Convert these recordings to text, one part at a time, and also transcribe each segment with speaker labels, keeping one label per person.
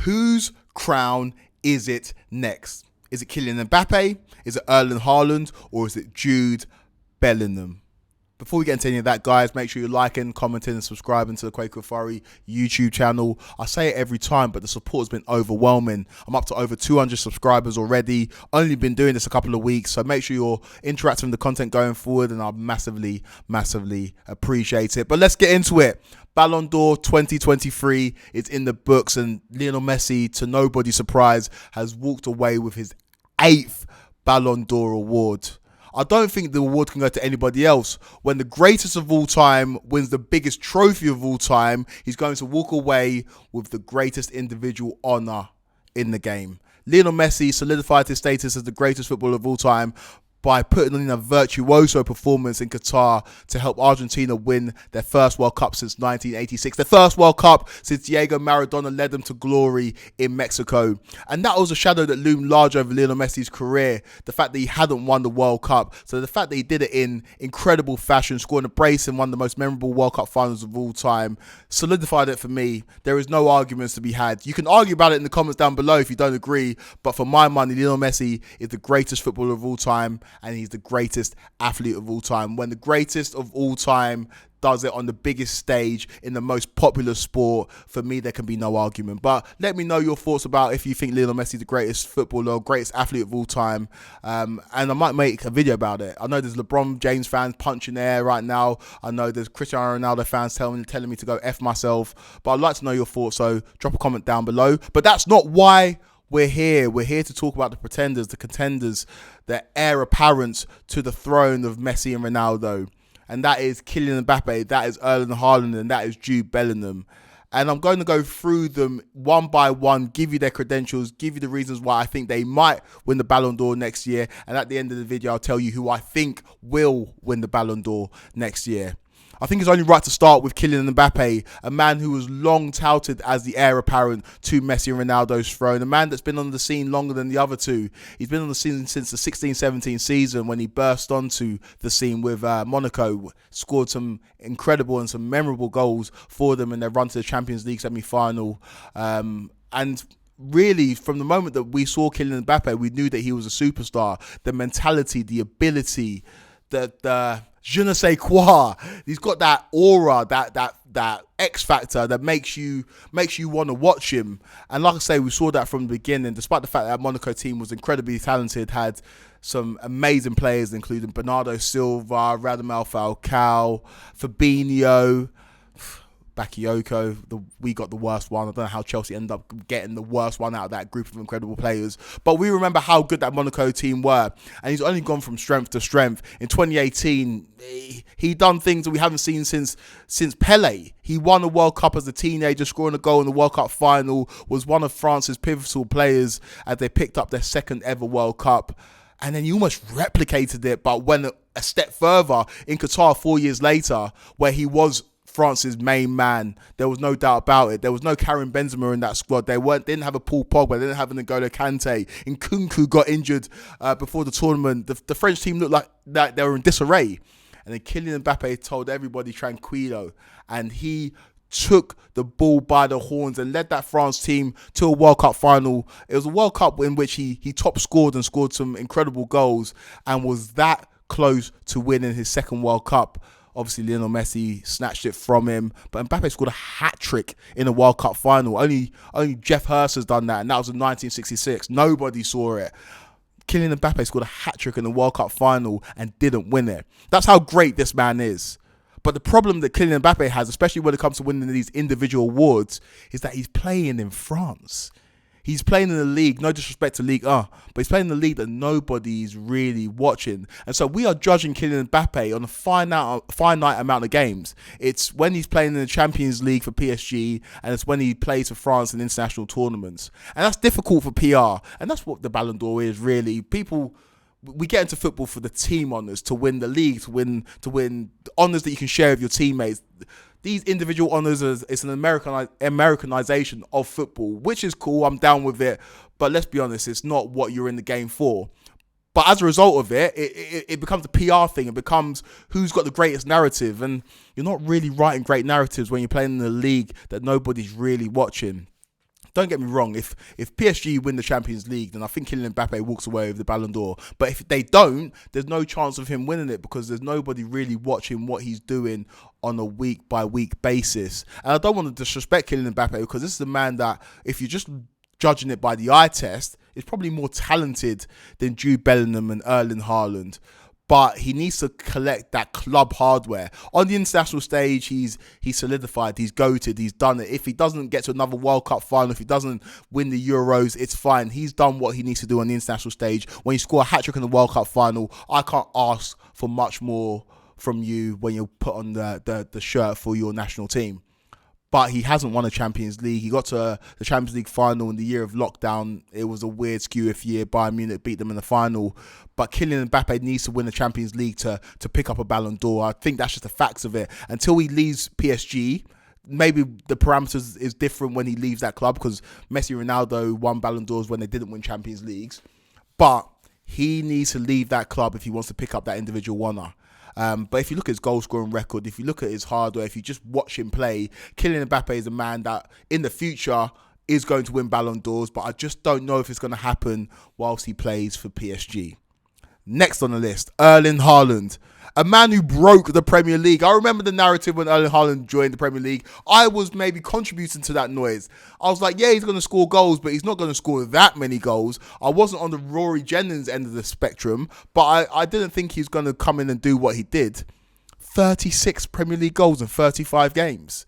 Speaker 1: Whose crown is it next? Is it Kylian Mbappe? Is it Erling Haaland? Or is it Jude Bellingham? Before we get into any of that, guys, make sure you're liking, commenting, and subscribing to the Kweku Afari YouTube channel. I say it every time, but the support has been overwhelming. I'm up to over 200 subscribers already. Only been doing this a couple of weeks, so make sure you're interacting with the content going forward, and I'll massively, massively appreciate it. But let's get into it. Ballon d'Or 2023 is in the books, and Lionel Messi, to nobody's surprise, has walked away with his 8th Ballon d'Or award. I don't think the award can go to anybody else. When the greatest of all time wins the biggest trophy of all time, he's going to walk away with the greatest individual honour in the game. Lionel Messi solidified his status as the greatest footballer of all time by putting in a virtuoso performance in Qatar to help Argentina win their first World Cup since 1986. The first World Cup since Diego Maradona led them to glory in Mexico. And that was a shadow that loomed large over Lionel Messi's career, the fact that he hadn't won the World Cup. So the fact that he did it in incredible fashion, scoring a brace in one of the most memorable World Cup finals of all time, solidified it for me. There is no arguments to be had. You can argue about it in the comments down below if you don't agree, but for my money, Lionel Messi is the greatest footballer of all time, and he's the greatest athlete of all time. When the greatest of all time does it on the biggest stage in the most popular sport, for me, there can be no argument. But let me know your thoughts about if you think Lionel Messi is the greatest footballer, greatest athlete of all time. And I might make a video about it. I know there's LeBron James fans punching air right now. I know there's Cristiano Ronaldo fans telling me to go F myself. But I'd like to know your thoughts, so drop a comment down below. But that's not why we're here. We're here to talk about the pretenders, the contenders, the heir apparents to the throne of Messi and Ronaldo. And that is Kylian Mbappe, that is Erling Haaland, and that is Jude Bellingham. And I'm going to go through them one by one, give you their credentials, give you the reasons why I think they might win the Ballon d'Or next year. And at the end of the video, I'll tell you who I think will win the Ballon d'Or next year. I think it's only right to start with Kylian Mbappe, a man who was long touted as the heir apparent to Messi and Ronaldo's throne, a man that's been on the scene longer than the other two. He's been on the scene since the 16-17 season when he burst onto the scene with Monaco, scored some incredible and some memorable goals for them in their run to the Champions League semi-final. And really, from the moment that we saw Kylian Mbappe, we knew that he was a superstar. The mentality, the ability, the je ne sais quoi. He's got that aura, that X factor that makes you want to watch him. And like I say, we saw that from the beginning. Despite the fact that Monaco team was incredibly talented, had some amazing players, including Bernardo Silva, Radamel Falcao, Fabinho, Bakayoko. We got the worst one. I don't know how Chelsea ended up getting the worst one out of that group of incredible players. But we remember how good that Monaco team were. And he's only gone from strength to strength. In 2018, he done things that we haven't seen since Pele. He won a World Cup as a teenager, scoring a goal in the World Cup final, was one of France's pivotal players as they picked up their second ever World Cup. And then he almost replicated it, but went a step further in Qatar 4 years later, where he was France's main man. There was no doubt about it. There was no Karim Benzema in that squad. They didn't have a Paul Pogba. They didn't have an N'Golo Kante. And Nkunku got injured before the tournament. The French team looked like that they were in disarray. And then Kylian Mbappe told everybody tranquilo. And he took the bull by the horns and led that France team to a World Cup final. It was a World Cup in which he top scored and scored some incredible goals and was that close to winning his second World Cup. Obviously, Lionel Messi snatched it from him, but Mbappe scored a hat-trick in a World Cup final. Only Jeff Hurst has done that, and that was in 1966. Nobody saw it. Kylian Mbappe scored a hat-trick in the World Cup final and didn't win it. That's how great this man is. But the problem that Kylian Mbappe has, especially when it comes to winning these individual awards, is that he's playing in France. He's playing in a league, no disrespect to League 1, but he's playing in a league that nobody's really watching. And so we are judging Kylian Mbappe on a finite amount of games. It's when he's playing in the Champions League for PSG, and it's when he plays for France in international tournaments. And that's difficult for PR. And that's what the Ballon d'Or is, really. We get into football for the team honours, to win the league, to win honours that you can share with your teammates. These individual honours, it's an Americanization of football, which is cool. I'm down with it. But let's be honest, it's not what you're in the game for. But as a result of it, it becomes a PR thing. It becomes who's got the greatest narrative. And you're not really writing great narratives when you're playing in a league that nobody's really watching. Don't get me wrong, if PSG win the Champions League, then I think Kylian Mbappe walks away with the Ballon d'Or. But if they don't, there's no chance of him winning it because there's nobody really watching what he's doing on a week-by-week basis. And I don't want to disrespect Kylian Mbappe because this is a man that, if you're just judging it by the eye test, is probably more talented than Jude Bellingham and Erling Haaland. But he needs to collect that club hardware. On the international stage, he's solidified, he's goated, he's done it. If he doesn't get to another World Cup final, if he doesn't win the Euros, it's fine. He's done what he needs to do on the international stage. When you score a hat-trick in the World Cup final, I can't ask for much more from you when you put on the shirt for your national team. But he hasn't won a Champions League. He got to the Champions League final in the year of lockdown. It was a weird skew-if year. Bayern Munich beat them in the final. But Kylian Mbappe needs to win the Champions League to pick up a Ballon d'Or. I think that's just the facts of it. Until he leaves PSG, maybe the parameters is different when he leaves that club because Messi and Ronaldo won Ballon d'Ors when they didn't win Champions Leagues. But he needs to leave that club if he wants to pick up that individual honour. But if you look at his goal scoring record, if you look at his hardware, if you just watch him play, Kylian Mbappe is a man that in the future is going to win Ballon d'Ors, but I just don't know if it's going to happen whilst he plays for PSG. Next on the list, Erling Haaland, a man who broke the Premier League. I remember the narrative when Erling Haaland joined the Premier League. I was maybe contributing to that noise. I was like, yeah, he's going to score goals, but he's not going to score that many goals. I wasn't on the Rory Jennings end of the spectrum, but I didn't think he was going to come in and do what he did. 36 Premier League goals in 35 games.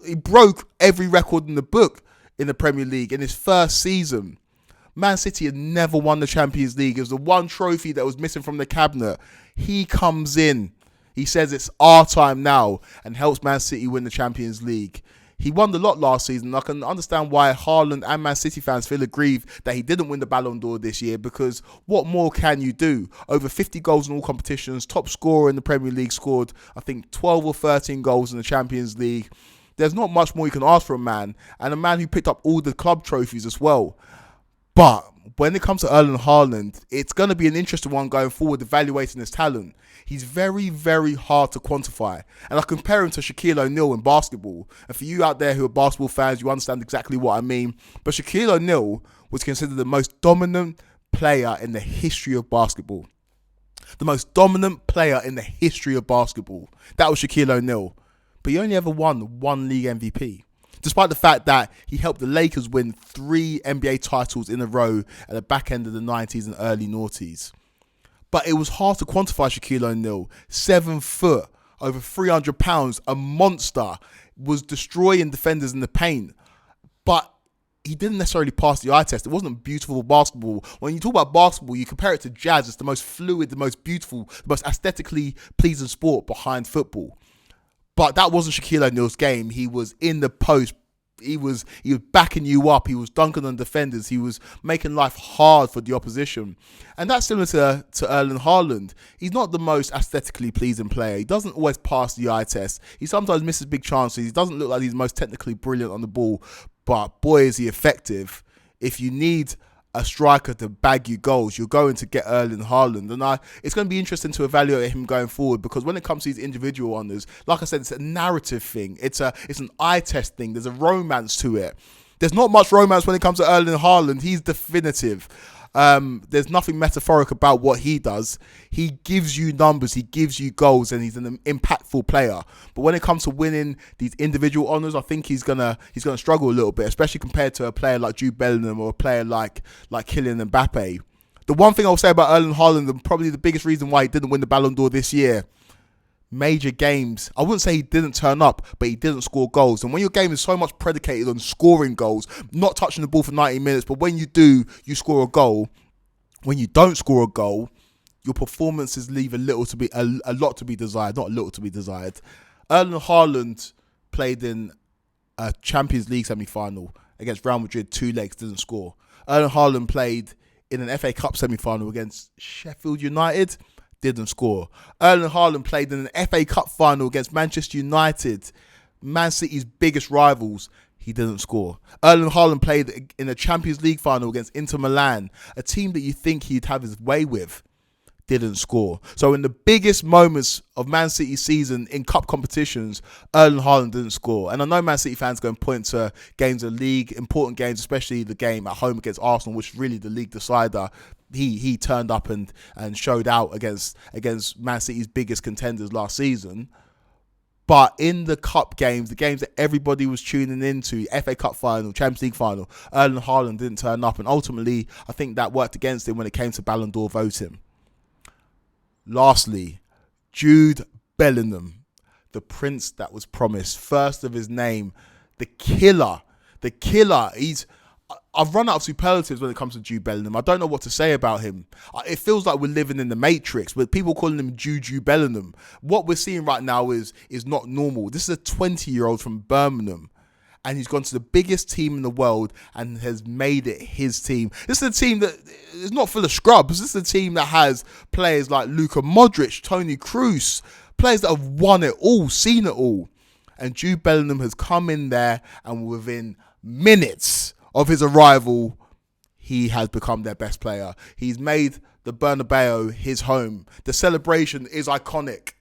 Speaker 1: He broke every record in the book in the Premier League in his first season. Man City had never won the Champions League. It was the one trophy that was missing from the cabinet. He comes in. He says it's our time now and helps Man City win the Champions League. He won the lot last season. I can understand why Haaland and Man City fans feel aggrieved that he didn't win the Ballon d'Or this year because what more can you do? Over 50 goals in all competitions. Top scorer in the Premier League, scored, I think, 12 or 13 goals in the Champions League. There's not much more you can ask for a man. And a man who picked up all the club trophies as well. But when it comes to Erling Haaland, it's going to be an interesting one going forward, evaluating his talent. He's very, very hard to quantify. And I compare him to Shaquille O'Neal in basketball. And for you out there who are basketball fans, you understand exactly what I mean. But Shaquille O'Neal was considered the most dominant player in the history of basketball. The most dominant player in the history of basketball. That was Shaquille O'Neal. But he only ever won one league MVP. Despite the fact that he helped the Lakers win 3 NBA titles in a row at the back end of the 90s and early noughties. But it was hard to quantify Shaquille O'Neal. 7 foot, over 300 pounds, a monster, was destroying defenders in the paint. But he didn't necessarily pass the eye test. It wasn't beautiful basketball. When you talk about basketball, you compare it to jazz. It's the most fluid, the most beautiful, the most aesthetically pleasing sport behind football. But that wasn't Shaquille O'Neal's game. He was in the post. He was backing you up. He was dunking on defenders. He was making life hard for the opposition. And that's similar to Erling Haaland. He's not the most aesthetically pleasing player. He doesn't always pass the eye test. He sometimes misses big chances. He doesn't look like he's most technically brilliant on the ball. But boy, is he effective. If you need a striker to bag you goals, you're going to get Erling Haaland. And it's going to be interesting to evaluate him going forward because when it comes to these individual honours, like I said, it's a narrative thing. It's an eye test thing. There's a romance to it. There's not much romance when it comes to Erling Haaland. He's definitive. There's nothing metaphoric about what he does. He gives you numbers, he gives you goals, and he's an impactful player. But when it comes to winning these individual honours, I think he's gonna struggle a little bit, especially compared to a player like Jude Bellingham or a player like Kylian Mbappe. The one thing I'll say about Erling Haaland, and probably the biggest reason why he didn't win the Ballon d'Or this year, major games. I wouldn't say he didn't turn up, but he didn't score goals. And when your game is so much predicated on scoring goals, not touching the ball for 90 minutes, but when you do, you score a goal. When you don't score a goal, your performances leave a lot to be desired, not a little to be desired. Erling Haaland played in a Champions League semi-final against Real Madrid, 2 legs, didn't score. Erling Haaland played in an FA Cup semi-final against Sheffield United, didn't score. Erling Haaland played in an FA Cup final against Manchester United, Man City's biggest rivals. He didn't score. Erling Haaland played in a Champions League final against Inter Milan, a team that you think he'd have his way with. didn't score. So in the biggest moments of Man City's season in cup competitions, Erling Haaland didn't score. And I know Man City fans go and point to games of league, important games, especially the game at home against Arsenal, which is really the league decider. He turned up and showed out against Man City's biggest contenders last season. But in the cup games, the games that everybody was tuning into, FA Cup final, Champions League final, Erling Haaland didn't turn up. And ultimately, I think that worked against him when it came to Ballon d'Or voting. Lastly, Jude Bellingham, the prince that was promised, first of his name, the killer. I've run out of superlatives when it comes to Jude Bellingham. I don't know what to say about him. It feels like we're living in the Matrix, with people calling him Juju Bellingham. What we're seeing right now is not normal. This is a 20-year-old from Birmingham, and he's gone to the biggest team in the world and has made it his team. This is a team that is not full of scrubs. This is a team that has players like Luka Modric, Toni Kroos, players that have won it all, seen it all. And Jude Bellingham has come in there, and within minutes of his arrival, he has become their best player. He's made the Bernabeu his home. The celebration is iconic.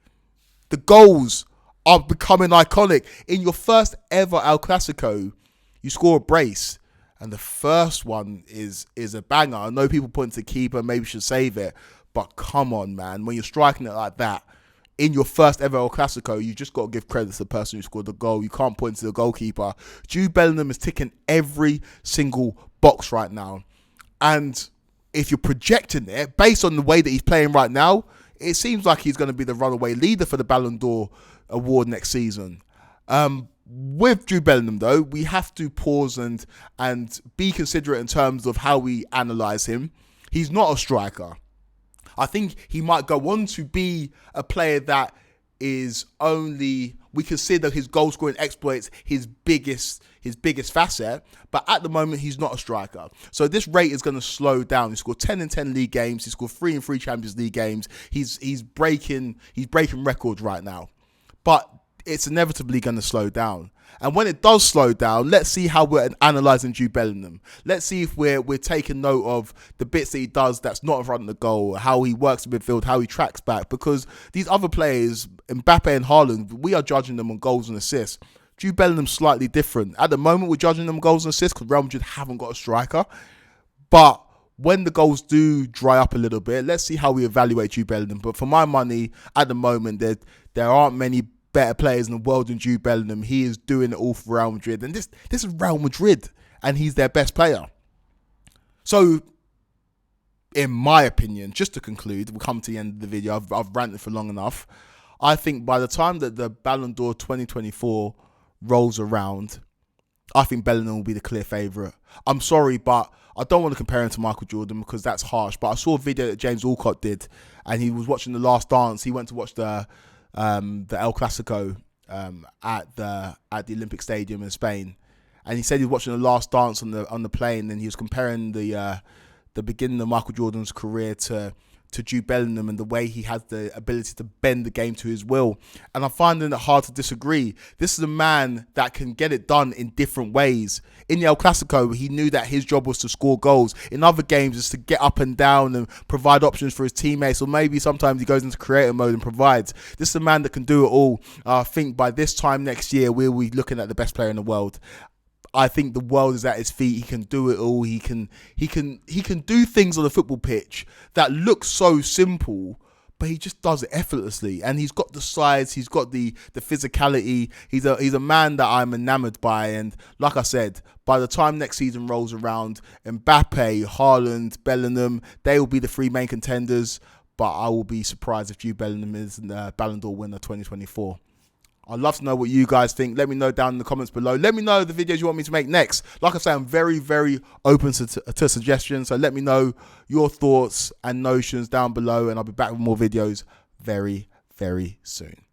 Speaker 1: The goals are becoming iconic. In your first ever El Clasico, you score a brace, and the first one is a banger. I know people point to the keeper, maybe should save it, but come on, man. When you're striking it like that, in your first ever El Clasico, you just got to give credit to the person who scored the goal. You can't point to the goalkeeper. Jude Bellingham is ticking every single box right now. And if you're projecting it, based on the way that he's playing right now, it seems like he's going to be the runaway leader for the Ballon d'Or award next season. With Jude Bellingham, though, we have to pause and be considerate in terms of how we analyse him. He's not a striker. I think he might go on to be a player that is only, we consider his goal scoring exploits his biggest facet, but at the moment he's not a striker. So this rate is going to slow down. He scored 10 in 10 league games. He scored 3 in 3 Champions League games. He's breaking records right now, but it's inevitably going to slow down. And when it does slow down, let's see how we're analysing Jude Bellingham. Let's see if we're taking note of the bits that he does that's not in front of the goal, how he works in midfield, how he tracks back. Because these other players, Mbappe and Haaland, we are judging them on goals and assists. Jude Bellingham's slightly different. At the moment, we're judging them on goals and assists because Real Madrid haven't got a striker. But when the goals do dry up a little bit, let's see how we evaluate Jude Bellingham. But for my money, at the moment, there aren't many better players in the world than Jude Bellingham. He is doing it all for Real Madrid, and this is Real Madrid, and he's their best player. So, in my opinion, just to conclude, we'll come to the end of the video. I've ranted for long enough. I think by the time that the Ballon d'Or 2024 rolls around, I think Bellingham will be the clear favourite. I'm sorry, but I don't want to compare him to Michael Jordan because that's harsh. But I saw a video that James Allcott did, and he was watching The Last Dance. He went to watch the El Clasico at the Olympic Stadium in Spain, and he said he was watching The Last Dance on the plane, and he was comparing the beginning of Michael Jordan's career to Jude Bellingham and the way he has the ability to bend the game to his will. And I'm finding it hard to disagree. This is a man that can get it done in different ways. In the El Clasico, he knew that his job was to score goals. In other games, it's to get up and down and provide options for his teammates. Or maybe sometimes he goes into creative mode and provides. This is a man that can do it all. I think by this time next year, we'll be looking at the best player in the world. I think the world is at his feet. He can do it all. He can do things on the football pitch that look so simple, but he just does it effortlessly. And he's got the size. He's got the physicality. He's a man that I'm enamored by. And like I said, by the time next season rolls around, Mbappe, Haaland, Bellingham, they will be the 3 main contenders. But I will be surprised if Jude Bellingham is the Ballon d'Or winner 2024. I'd love to know what you guys think. Let me know down in the comments below. Let me know the videos you want me to make next. Like I say, I'm very, very open to suggestions. So let me know your thoughts and notions down below, and I'll be back with more videos very, very soon.